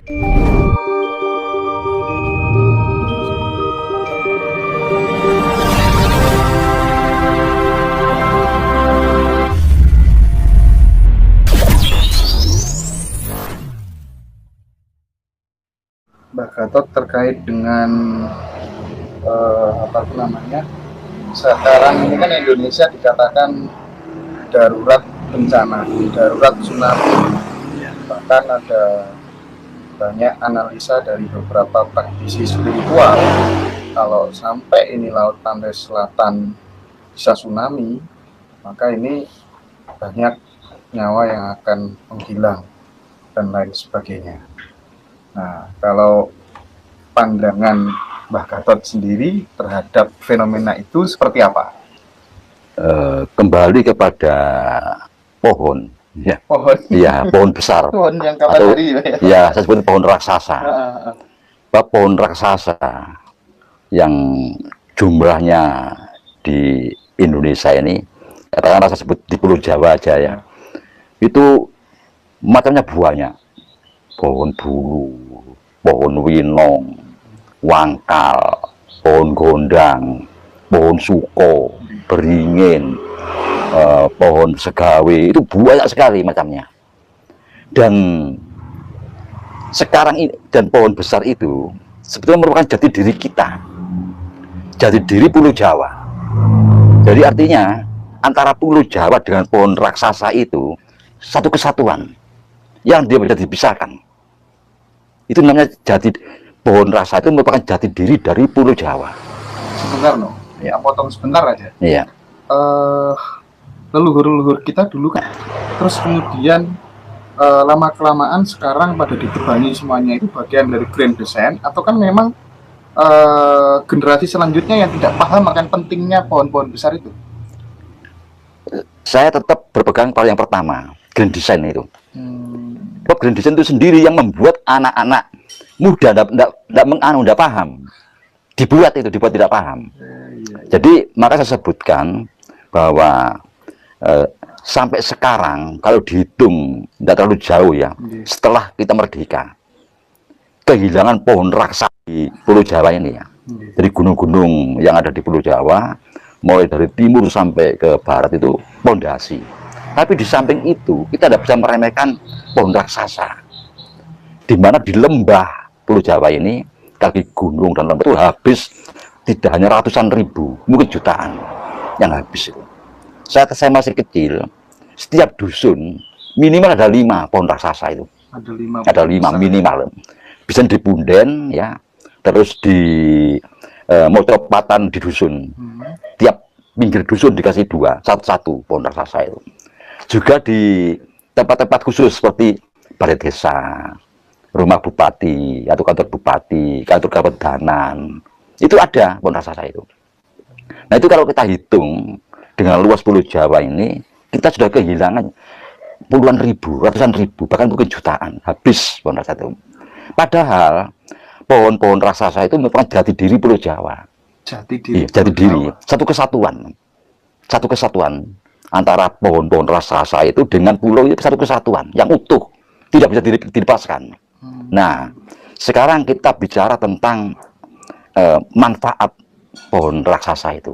Mbak Gatot terkait dengan apa namanya, sekarang ini kan Indonesia dikatakan darurat bencana, darurat tsunami. Bahkan ada banyak analisa dari beberapa praktisi spiritual kalau sampai ini laut pantai selatan bisa tsunami, maka ini banyak nyawa yang akan menghilang dan lain sebagainya. Nah, kalau pandangan Mbah Gatot sendiri terhadap fenomena itu seperti apa? Kembali kepada pohon, ya, Pohon, ya, pohon besar, pohon yang kapan atau tadi ya saya sebut pohon raksasa. Pohon raksasa yang jumlahnya di Indonesia ini, katakanlah saya sebut di Pulau Jawa aja ya, itu macamnya banyak. Pohon bulu, pohon winong, wangkal, pohon gondang, pohon suko, beringin, pohon segawe, itu banyak sekali macamnya. Dan sekarang ini, dan pohon besar itu sebetulnya merupakan jati diri kita, jati diri Pulau Jawa. Jadi artinya antara Pulau Jawa dengan pohon raksasa itu satu kesatuan yang dia bisa dipisahkan. Itu namanya pohon rasa itu merupakan jati diri dari Pulau Jawa. Sebentar, no, ya potong sebentar aja. Iya. Leluhur-leluhur kita dulu kan, terus kemudian lama kelamaan sekarang pada ditebangi semuanya itu bagian dari grand design, atau kan memang generasi selanjutnya yang tidak paham akan pentingnya pohon-pohon besar itu? Saya tetap berpegang pada yang pertama, grand design itu. Grand design itu sendiri yang membuat anak-anak muda tidak paham. Dibuat tidak paham. Jadi maka saya sebutkan bahwa sampai sekarang kalau dihitung tidak terlalu jauh ya, setelah kita merdeka, kehilangan pohon raksasa di Pulau Jawa ini ya. Jadi gunung-gunung yang ada di Pulau Jawa, mulai dari timur sampai ke barat itu pondasi. Tapi di samping itu kita tidak bisa meremehkan pohon raksasa, di mana di lembah Pulau Jawa ini, kaki gunung dan lembah itu habis tidak hanya ratusan ribu, mungkin jutaan yang habis itu. Saat saya masih kecil, setiap dusun minimal ada 5 pohon raksasa itu. Ada 5 minimal. Bisa di punden ya, terus di mocopatan di dusun. Tiap pinggir dusun dikasih 2, satu-satu pohon raksasa itu. Juga di tempat-tempat khusus seperti balai desa, rumah bupati, atau kantor bupati, kantor kepedanan, itu ada pohon raksasa itu. Nah itu kalau kita hitung dengan luas Pulau Jawa ini, kita sudah kehilangan puluhan ribu, ratusan ribu, bahkan mungkin jutaan habis pohon raksasa itu. Padahal pohon-pohon raksasa itu merupakan jati diri Pulau Jawa. Jati diri. Iya, jati diri, satu kesatuan. Satu kesatuan antara pohon-pohon raksasa itu dengan pulau itu satu kesatuan yang utuh, tidak bisa dilepaskan. Nah, sekarang kita bicara tentang manfaat pohon raksasa itu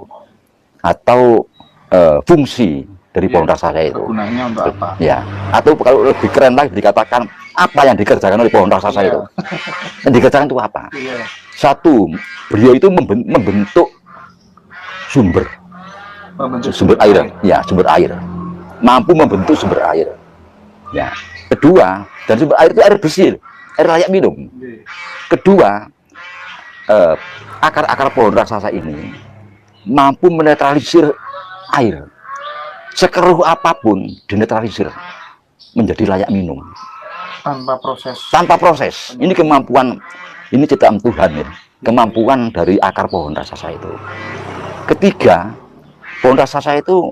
atau fungsi dari pohon raksasa itu. Gunanya untuk apa? Ya, atau kalau lebih keren lagi dikatakan apa yang dikerjakan oleh pohon raksasa itu. Yang dikerjakan itu apa? Satu, beliau itu membentuk sumber air, ya, sumber air, mampu membentuk sumber air, ya. Kedua, dan sumber air itu air bersih, air layak minum. Kedua, akar-akar pohon raksasa ini mampu menetralisir air, sekeruh apapun dinetralisir menjadi layak minum tanpa proses. Ini kemampuan, ini ciptaan Tuhan ya, kemampuan dari akar pohon raksasa itu. Ketiga, pohon raksasa itu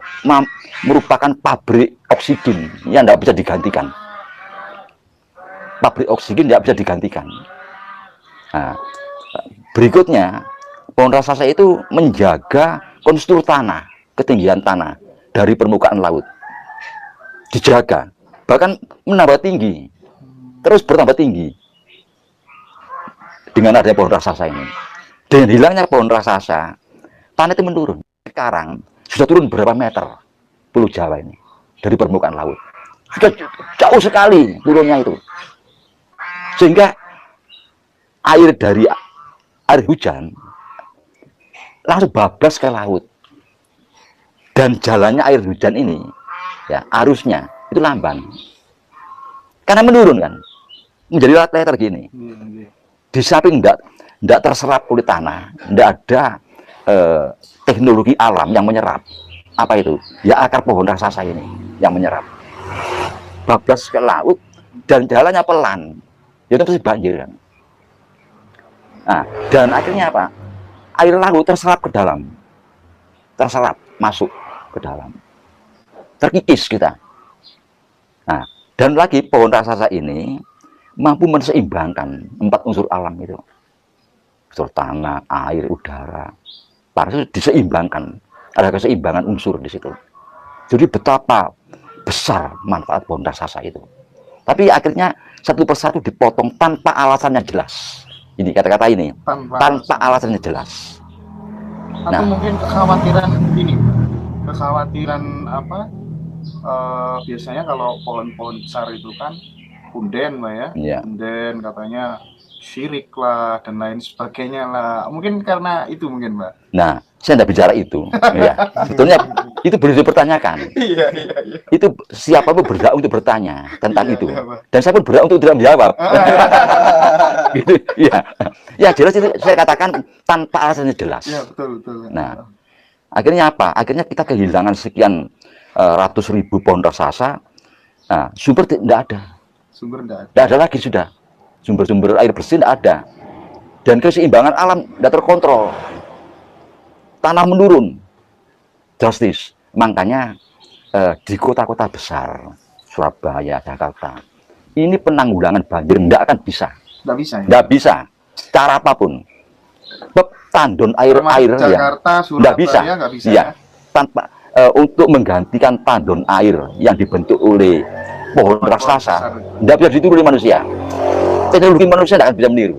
merupakan pabrik oksigen yang tidak bisa digantikan. Pabrik oksigen tidak bisa digantikan. Nah, berikutnya, pohon raksasa itu menjaga kontur tanah, ketinggian tanah dari permukaan laut. Dijaga, bahkan menambah tinggi, terus bertambah tinggi. dengan adanya pohon raksasa ini. Dengan hilangnya pohon raksasa, tanah itu menurun. Sekarang sudah turun berapa meter Pulau Jawa ini dari permukaan laut. Sudah jauh sekali turunnya itu. Sehingga air dari air hujan langsung bablas ke laut. Dan jalannya air hujan ini, ya arusnya itu lamban. Karena menurun kan, menjadi letter gini. Di samping tidak terserap oleh tanah, tidak ada teknologi alam yang menyerap. Apa itu? Ya akar pohon raksasa ini yang menyerap. Bablas ke laut dan jalannya pelan. Ya itu pasti banjir kan. Nah, dan akhirnya apa? Air laut terserap ke dalam. Terserap, masuk ke dalam. Terkikis kita. Nah, dan lagi pohon raksasa ini mampu menseimbangkan 4 unsur alam itu. Unsur tanah, air, udara. Itu diseimbangkan. Ada keseimbangan unsur di situ. Jadi betapa besar manfaat pohon raksasa itu. Tapi akhirnya satu persatu dipotong tanpa alasannya jelas. Ini kata-kata ini tanpa alasannya jelas. Atau mungkin kekhawatiran ini, kekhawatiran apa? Biasanya kalau pohon-pohon besar itu kan punden, Mbak ya. Ya. Punden katanya syirik lah dan lain sebagainya lah. Mungkin karena itu mungkin, Mbak. Nah, saya tidak bicara itu. Ya. Sebetulnya itu boleh dipertanyakan. Iya. Itu siapa pun berhak untuk bertanya tentang itu. Iya, dan saya pun berhak untuk tidak menjawab. Gitu, ya. Ya jelas itu saya katakan tanpa alasannya jelas. Iya, betul. Nah, akhirnya apa? Akhirnya kita kehilangan sekian ratus ribu pohon raksasa. Nah, sumber tidak ada. Sumber tidak ada. Tidak ada lagi sudah. Sumber-sumber air bersih tidak ada. Dan keseimbangan alam tidak terkontrol. Tanah menurun drastis. Makanya di kota-kota besar, Surabaya, Jakarta, ini penanggulangan banjir tidak akan bisa. Tidak bisa. Ya? Tidak bisa. Secara apapun. Tandon air-air Jakarta, tidak bisa. Nggak bisa Ya. Tanpa untuk menggantikan tandon air yang dibentuk oleh pohon raksasa, tidak bisa dituruni manusia. Teknologi manusia tidak akan bisa meniru.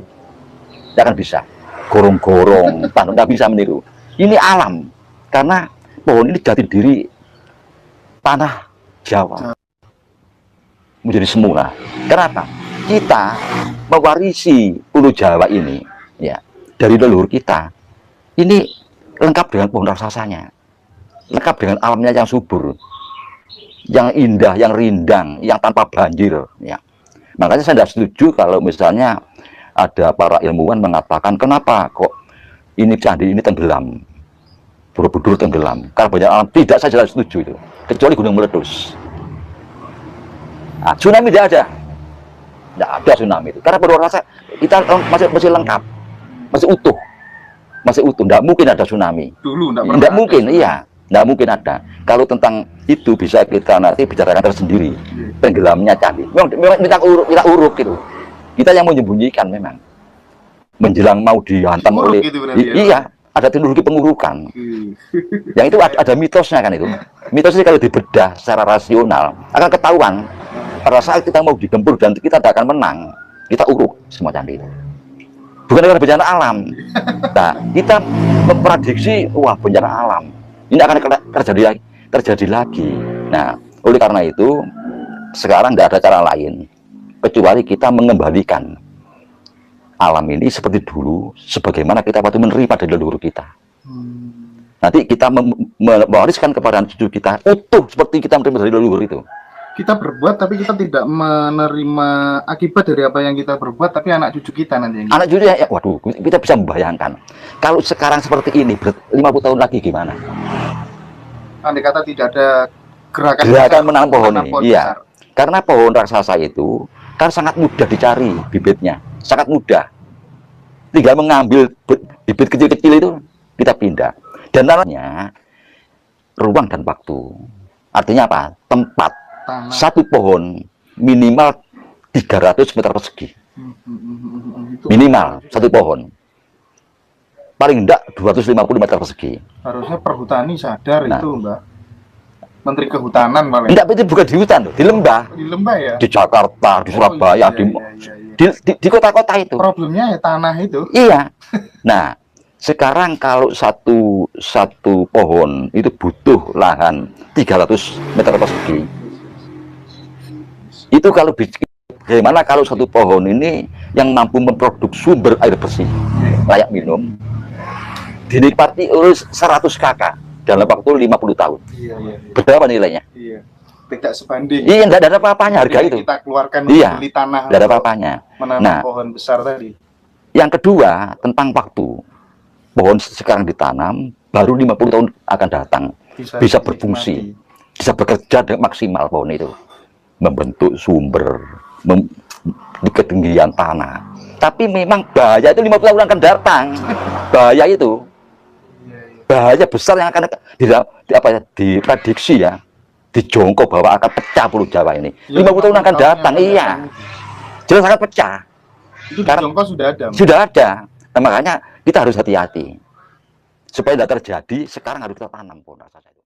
Tidak akan bisa. Gorong-gorong, tandon tidak bisa meniru. Ini alam. Karena pohon ini jati diri tanah Jawa. Menjadi semula. Kenapa? Kita mewarisi Pulau Jawa ini, ya, dari leluhur kita. Ini lengkap dengan pohon raksasanya. Lengkap dengan alamnya yang subur, yang indah, yang rindang, yang tanpa banjir. Ya. Makanya saya tidak setuju kalau misalnya ada para ilmuwan mengatakan kenapa kok ini candi ini tenggelam, Borobudur tenggelam karena banyak alam. Tidak, saya tidak setuju itu. Kecuali gunung meletus. Nah, tsunami tidak ada tsunami itu. Karena pada rasa kita masih lengkap, masih utuh, tidak mungkin ada tsunami. Dulu tidak mungkin, iya. Tidak mungkin ada. Kalau tentang itu bisa kita nanti bicarakan tersendiri. Tenggelamnya candi. Memang kita uruk gitu. Kita yang menyembunyikan memang. Menjelang mau dihantam oleh gitu iya, ada teknologi pengurukan. Yang itu ada mitosnya kan itu. Mitos ini kalau dibedah secara rasional akan ketahuan. Pada saat kita mau digempur dan kita tidak akan menang, kita uruk semua candi itu. Bukan karena bencana alam. Nah, kita memprediksi wah bencana alam. Ini akan terjadi lagi. Nah, oleh karena itu sekarang tidak ada cara lain kecuali kita mengembalikan alam ini seperti dulu, sebagaimana kita waktu menerima dari leluhur kita. Nanti kita mewariskan kepada cucu kita utuh seperti kita menerima dari leluhur itu. Kita berbuat tapi kita tidak menerima akibat dari apa yang kita berbuat, tapi anak cucu kita nanti. Anak cucu ya, waduh, kita bisa membayangkan kalau sekarang seperti ini 50 tahun lagi gimana? Andai kata tidak ada gerakan menanam pohon ini, iya. Besar. Karena pohon raksasa itu kan sangat mudah dicari bibitnya, sangat mudah. Tinggal mengambil bibit kecil-kecil itu kita pindah. Dan namanya ruang dan waktu. Artinya apa? Tempat. Tanah. Satu pohon minimal 300 meter persegi. Minimal satu pohon. Paling enggak 250 meter persegi. Harusnya perhutani sadar Nah. itu, Mbak. Menteri Kehutanan malah. Enggak, itu bukan di hutan, di lembah. Di lembah ya? Di Jakarta, di Surabaya, iya, di iya. Di kota-kota itu. Problemnya ya tanah itu. Iya. Nah, sekarang kalau satu pohon itu butuh lahan 300 meter persegi. Itu kalau bagaimana kalau satu pohon ini yang mampu memproduksi sumber air bersih layak minum dinikmati oleh 100 kakak dalam waktu 50 tahun. Iya. Berapa nilainya? Iya. Tidak sebanding. Iya, enggak ada apa-apanya harga itu. Kita keluarkan Iya, beli tanah. enggak ada apa-apanya. Menanam Nah, pohon besar tadi. yang kedua, tentang waktu. Pohon sekarang ditanam, baru 50 tahun akan datang. Bisa berfungsi. Bisa bekerja dengan maksimal pohon itu. Membentuk sumber, di ketinggian tanah. Tapi memang bahaya itu 50 tahun akan datang. Bahaya itu. Bahaya besar yang akan diprediksi ya. Dijongkok bahwa akan pecah Pulau Jawa ini. 50 tahun akan datang, iya. Jelas akan pecah. Itu di Tiongkok sudah ada. Sudah ada. Nah, makanya kita harus hati-hati. Supaya tidak terjadi, sekarang harus kita tanam pohon raksasa itu.